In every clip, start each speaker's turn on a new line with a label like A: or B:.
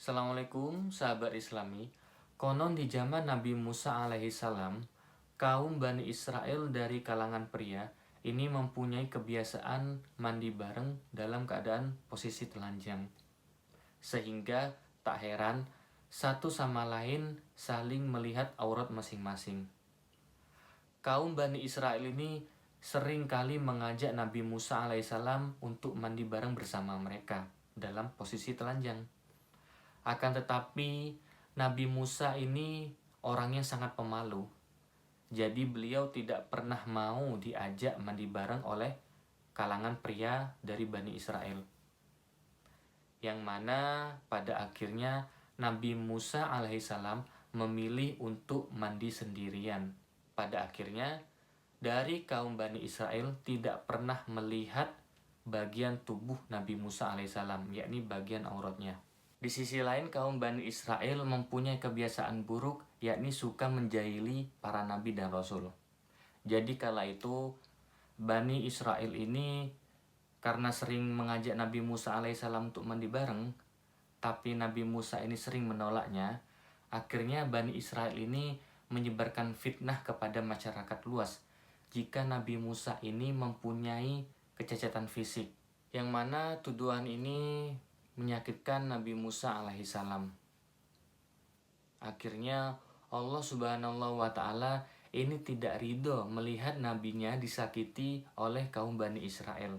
A: Assalamualaikum sahabat Islami. Konon di zaman Nabi Musa alaihissalam, kaum Bani Israel dari kalangan pria ini mempunyai kebiasaan mandi bareng dalam keadaan posisi telanjang. Sehingga tak heran satu sama lain saling melihat aurat masing-masing. Kaum Bani Israel ini sering kali mengajak Nabi Musa alaihissalam untuk mandi bareng bersama mereka dalam posisi telanjang. Akan tetapi Nabi Musa ini orangnya sangat pemalu. Jadi beliau tidak pernah mau diajak mandi bareng oleh kalangan pria dari Bani Israel. Yang mana pada akhirnya Nabi Musa alaihissalam memilih untuk mandi sendirian. Pada akhirnya dari kaum Bani Israel tidak pernah melihat bagian tubuh Nabi Musa alaihissalam, yakni bagian auratnya. Di sisi lain, kaum Bani Israel mempunyai kebiasaan buruk, yakni suka menjahili para nabi dan rasul. Jadi kala itu, Bani Israel ini karena sering mengajak Nabi Musa alaihissalam untuk mandi bareng, tapi Nabi Musa ini sering menolaknya, akhirnya Bani Israel ini menyebarkan fitnah kepada masyarakat luas jika Nabi Musa ini mempunyai kecacatan fisik, yang mana tuduhan ini menyakitkan Nabi Musa alaihissalam. Akhirnya Allah subhanahu wa ta'ala ini tidak ridho melihat nabinya disakiti oleh kaum Bani Israel.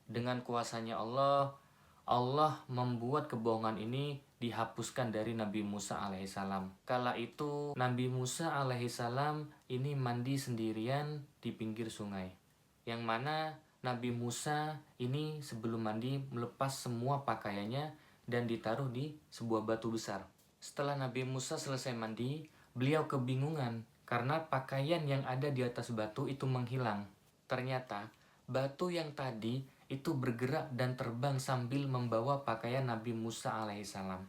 A: Dengan kuasanya Allah membuat kebohongan ini dihapuskan dari Nabi Musa alaihissalam. Kala itu Nabi Musa alaihissalam ini mandi sendirian di pinggir sungai, yang mana Nabi Musa ini sebelum mandi melepas semua pakaiannya dan ditaruh di sebuah batu besar. Setelah Nabi Musa selesai mandi, beliau kebingungan karena pakaian yang ada di atas batu itu menghilang. Ternyata batu yang tadi itu bergerak dan terbang sambil membawa pakaian Nabi Musa alaihissalam.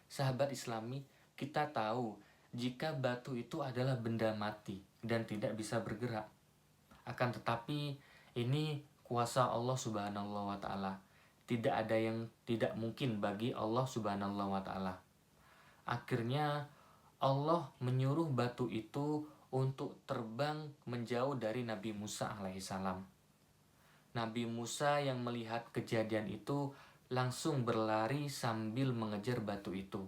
A: Sahabat Islami, kita tahu jika batu itu adalah benda mati dan tidak bisa bergerak. Akan tetapi ini kuasa Allah subhanahu wa ta'ala. Tidak ada yang tidak mungkin bagi Allah subhanahu wa ta'ala. Akhirnya Allah menyuruh batu itu untuk terbang menjauh dari Nabi Musa alaihissalam. Nabi Musa yang melihat kejadian itu langsung berlari sambil mengejar batu itu.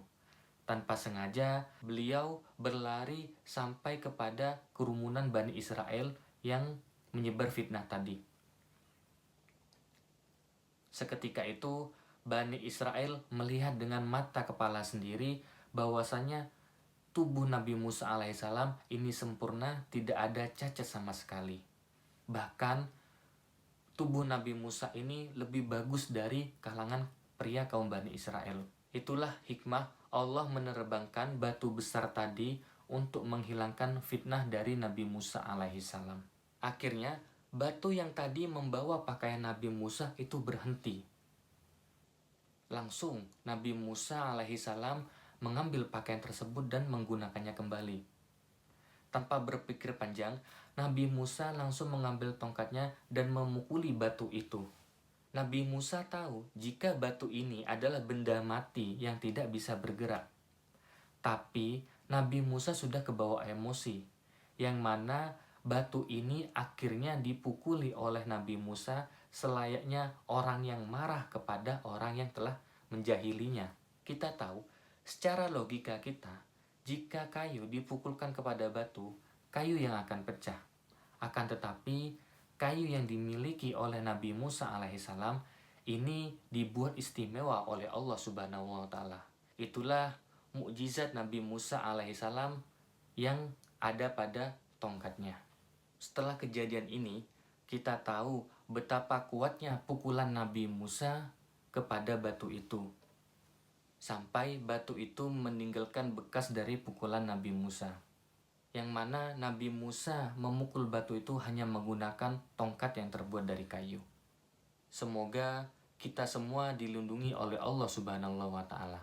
A: Tanpa sengaja beliau berlari sampai kepada kerumunan Bani Israel yang menyebar fitnah tadi. Seketika itu Bani Israel melihat dengan mata kepala sendiri bahwasanya tubuh Nabi Musa alaihissalam ini sempurna, tidak ada cacat sama sekali. Bahkan tubuh Nabi Musa ini lebih bagus dari kalangan pria kaum Bani Israel. Itulah hikmah Allah menerbangkan batu besar tadi untuk menghilangkan fitnah dari Nabi Musa alaihissalam. Akhirnya batu yang tadi membawa pakaian Nabi Musa itu berhenti. Langsung Nabi Musa alaihissalam mengambil pakaian tersebut dan menggunakannya kembali. Tanpa berpikir panjang, Nabi Musa langsung mengambil tongkatnya dan memukuli batu itu. Nabi Musa tahu jika batu ini adalah benda mati yang tidak bisa bergerak. Tapi Nabi Musa sudah kebawa emosi, yang mana batu ini akhirnya dipukuli oleh Nabi Musa selayaknya orang yang marah kepada orang yang telah menjahilinya. Kita tahu, secara logika kita, jika kayu dipukulkan kepada batu, kayu yang akan pecah. Akan tetapi, kayu yang dimiliki oleh Nabi Musa alaihissalam ini dibuat istimewa oleh Allah subhanahu wa ta'ala. Itulah mukjizat Nabi Musa alaihissalam yang ada pada tongkatnya. Setelah kejadian ini, kita tahu betapa kuatnya pukulan Nabi Musa kepada batu itu. Sampai batu itu meninggalkan bekas dari pukulan Nabi Musa. Yang mana Nabi Musa memukul batu itu hanya menggunakan tongkat yang terbuat dari kayu. Semoga kita semua dilindungi oleh Allah subhanahu wa ta'ala.